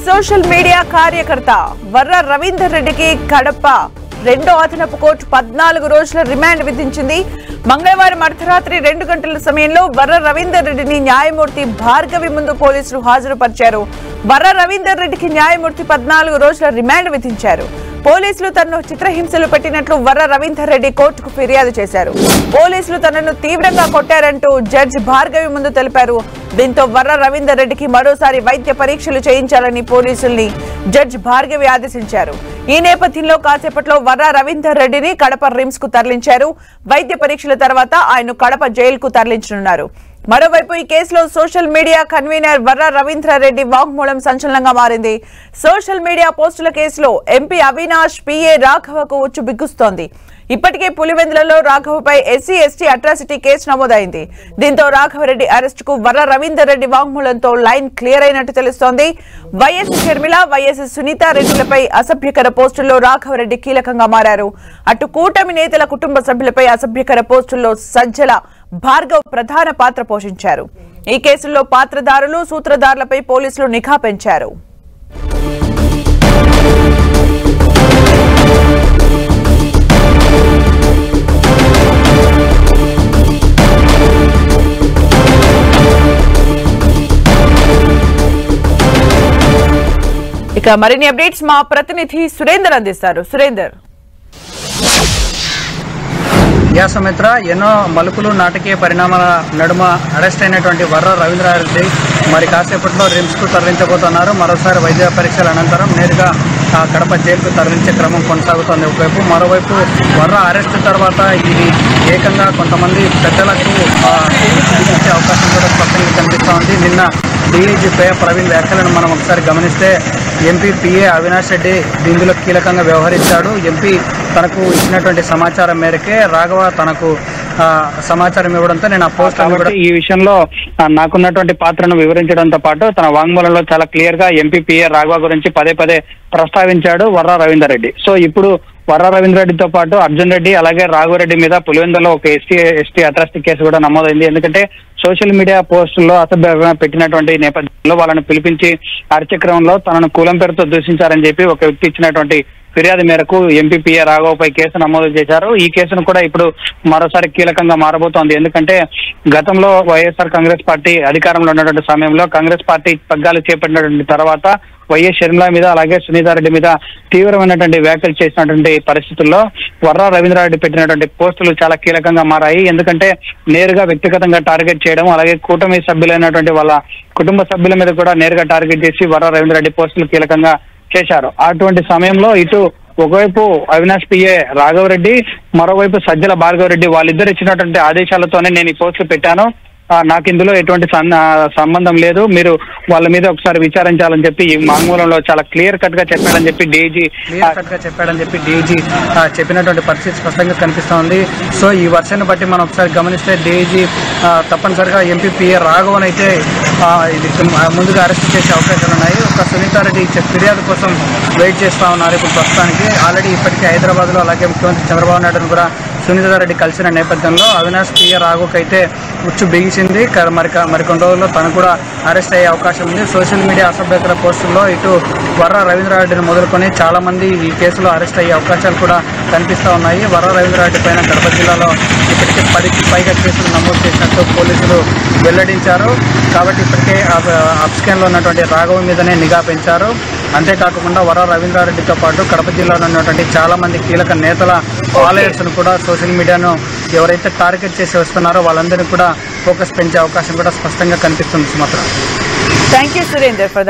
Social media కార్యకర్త వర్ర రవీందర్ రెడ్డికి కడప రెండో అదనపు కోర్టు 14 రోజుల రిమాండ్ విధించింది. మంగళవారం అర్ధరాత్రి 2 గంటల సమయంలో వర్ర రవీందర్ రెడ్డిని న్యాయమూర్తి భార్గవి ముందు పోలీసులు హాజరుపరిచారు. వర్ర రవీందర్ రెడ్డికి న్యాయమూర్తి 14 రోజుల రిమాండ్ విధించారు. పోలీసులు తనను చిత్రహింసలు పెట్టినట్లు వర్ర రవీందర్ రెడ్డి కోర్టుకు ఫిర్యాదు చేశారు. పోలీసులు తనను తీవ్రంగా కొట్టారంటూ జడ్జి భార్గవి ముందు తెలిపారు. దీంతో వర్ర రవీందర్ రెడ్డికి మరోసారి వైద్య పరీక్షలు చేయించాలని పోలీసుల్ని జడ్జి భార్గవి ఆదేశించారు. ఈ నేపథ్యంలో కాసేపట్లో వర్ర రవీందర్ రెడ్డిని కడప రిమ్స్ కు తరలించారు. వైద్య పరీక్షల తర్వాత ఆయన కడప జైలుకు తరలించనున్నారు. మరోవైపు ఈ కేసులో social media convener Varra Ravindra Reddy వాంగ్మూలం సంచలనంగా మారింది. సోషల్ మీడియా పోస్టుల కేసులో ఎంపీ అవినాష్ పిఏ రాఘవకు ఉచ్చు బిగుస్తోంది. ఇప్పటికే పులివెందులలో రాఘవపై ఎస్సీ ఎస్టీ అట్రాసిటీ కేసు నమోదైంది. దీంతో రాఘవరెడ్డి అరెస్టుకు వర్ర రవీందర్ రెడ్డి వాంగ్మూలంతో లైన్ క్లియర్ అయినట్టు తెలుస్తోంది. వైఎస్ షర్మిల, వైఎస్ సునీత రెడ్డిలపై అసభ్యకర పోస్టుల్లో రాఘవరెడ్డి కీలకంగా మారారు. అటు కూటమి నేతల కుటుంబ సభ్యులపై అసభ్యకర పోస్టుల్లో సజ్జల భార్గవ్ ప్రధాన పాత్ర పోషించారు. ఈ కేసుల్లో పాత్రదారులు, సూత్రధారులపై పోలీసులు నిఘా పెంచారు. ఇక మరిన్ని అప్డేట్స్ మా ప్రతినిధి సురేందర్ అందిస్తారు. సురేందర్. సుమిత్ర, ఎన్నో మలుపులు నాటకీయ పరిణామాల నడుమ అరెస్ట్ అయినటువంటి వర్ర రవీంద్రారెడ్డి మరి కాసేపట్లో రిమ్స్ కు తరలించబోతున్నారు. మరోసారి వైద్య పరీక్షల అనంతరం నేరుగా కడప జైలుకు తరలించే క్రమం కొనసాగుతోంది. ఒకవైపు, మరోవైపు వర్ర అరెస్ట్ తర్వాత ఇది ఏకంగా కొంతమంది పెద్దలకు ఇచ్చే అవకాశం కూడా స్పష్టంగా కనిపిస్తూ ఉంది. నిన్న డీఐజీ ప్రవీణ్ వ్యాఖ్యలను మనం ఒకసారి గమనిస్తే ఎంపీ పిఏ అవినాష్ రెడ్డి ఇందులో కీలకంగా వ్యవహరించాడు. ఎంపీ తనకు ఇచ్చినటువంటి సమాచారం మేరకే రాఘవ తనకు సమాచారం ఇవ్వడంతో నేను ఆ పోస్ట్ ఈ విషయంలో నాకున్నటువంటి పాత్రను వివరించడంతో పాటు తన వాంగ్మూలంలో చాలా క్లియర్ గా ఎంపీ పిఏ రాఘవ గురించి పదే పదే ప్రస్తావించాడు వర్ర రవీందర్ రెడ్డి. సో ఇప్పుడు వర్ర రవీందర్ రెడ్డితో పాటు అర్జున్ రెడ్డి అలాగే రాఘవరెడ్డి మీద పులివెందులో ఒక ఎస్టీ అట్రాసిటీ కేసు కూడా నమోదైంది. ఎందుకంటే సోషల్ మీడియా పోస్టుల్లో అసభ్యంగా పెట్టినటువంటి నేపథ్యంలో వాళ్ళని పిలిపించి అర్చక్రమంలో తనను కూలం పేరుతో దూషించారని చెప్పి ఒక వ్యక్తి ఇచ్చినటువంటి ఫిర్యాదు మేరకు ఎంపీ పిఏ రాఘవపై కేసు నమోదు చేశారు. ఈ కేసును కూడా ఇప్పుడు మరోసారి కీలకంగా మారబోతోంది. ఎందుకంటే గతంలో వైఎస్ఆర్ కాంగ్రెస్ పార్టీ అధికారంలో ఉన్నటువంటి సమయంలో కాంగ్రెస్ పార్టీ పగ్గాలు చేపట్టినటువంటి తర్వాత వైఎస్ షర్మిల మీద అలాగే సునీతారెడ్డి మీద తీవ్రమైనటువంటి వ్యాఖ్యలు చేసినటువంటి పరిస్థితుల్లో వర్ర రవీంద్రారెడ్డి పెట్టినటువంటి పోస్టులు చాలా కీలకంగా మారాయి. ఎందుకంటే నేరుగా వ్యక్తిగతంగా టార్గెట్ చేయడం, అలాగే కూటమి సభ్యులైనటువంటి వాళ్ళ కుటుంబ సభ్యుల మీద కూడా నేరుగా టార్గెట్ చేసి వర్ర రవీంద్రారెడ్డి పోస్టులు కీలకంగా చేశారు. అటువంటి సమయంలో ఇటు ఒకవైపు అవినాష్ పిఏ రాఘవరెడ్డి, మరోవైపు సజ్జల భార్గవరెడ్డి వాళ్ళిద్దరు ఇచ్చినటువంటి ఆదేశాలతోనే నేను ఈ పోస్టులు పెట్టాను, నాకు ఇందులో ఎటువంటి సంబంధం లేదు, మీరు వాళ్ళ మీద ఒకసారి విచారించాలని చెప్పి ఈ వాంగ్మూలంలో చాలా క్లియర్ కట్ గా చెప్పాడని చెప్పి డీజీ చెప్పినటువంటి పరిస్థితి స్పష్టంగా కనిపిస్తా ఉంది. సో ఈ వర్షాన్ని బట్టి మనం ఒకసారి గమనిస్తే డీజీ తప్పనిసరిగా ఎంపీ పిఏ రాఘవన్ అయితే ఇది ముందుగా అరెస్ట్ చేసే అవకాశాలు ఉన్నాయి. ఒక సునీతారెడ్డి ఇచ్చే ఫిర్యాదు కోసం వెయిట్ చేస్తా ఉన్నారు. ఇప్పుడు ప్రస్తుతానికి ఆల్రెడీ ఇప్పటికే హైదరాబాద్ లో అలాగే ముఖ్యమంత్రి చంద్రబాబు నాయుడును కూడా సునీతారెడ్డి కలిసిన నేపథ్యంలో అవినాష్ పిఏ రాఘవకి అయితే ఉచ్చు బిగించింది. మరికొన్ని రోజుల్లో తను కూడా అరెస్ట్ అయ్యే అవకాశం ఉంది. సోషల్ మీడియా అసభ్యకర పోస్టుల్లో ఇటు వర్ర రవీంద్రారెడ్డిని మొదలుకొని చాలా మంది ఈ కేసులో అరెస్ట్ అయ్యే అవకాశాలు కూడా కనిపిస్తూ ఉన్నాయి. వర్ర రవీంద్రారెడ్డి పైన కడప జిల్లాలో ఇప్పటికే 10కి పైగా కేసులు నమోదు చేసినట్టు పోలీసులు వెల్లడించారు. కాబట్టి ఇప్పటికే అప్స్కాన్లో ఉన్నటువంటి రాఘవ మీదనే నిఘా పెంచారు. అంతేకాకుండా వర్ర రవీంద్రారెడ్డితో పాటు కడప జిల్లాలో ఉన్నటువంటి చాలా మంది కీలక నేతల ఫాలోయర్స్ ను కూడా సోషల్ మీడియాను ఎవరైతే టార్గెట్ చేసి వస్తున్నారో వాళ్ళందరినీ కూడా ఫోకస్ పెంచే అవకాశం కూడా స్పష్టంగా కనిపిస్తుంది. Sumatra. Thank you Surender for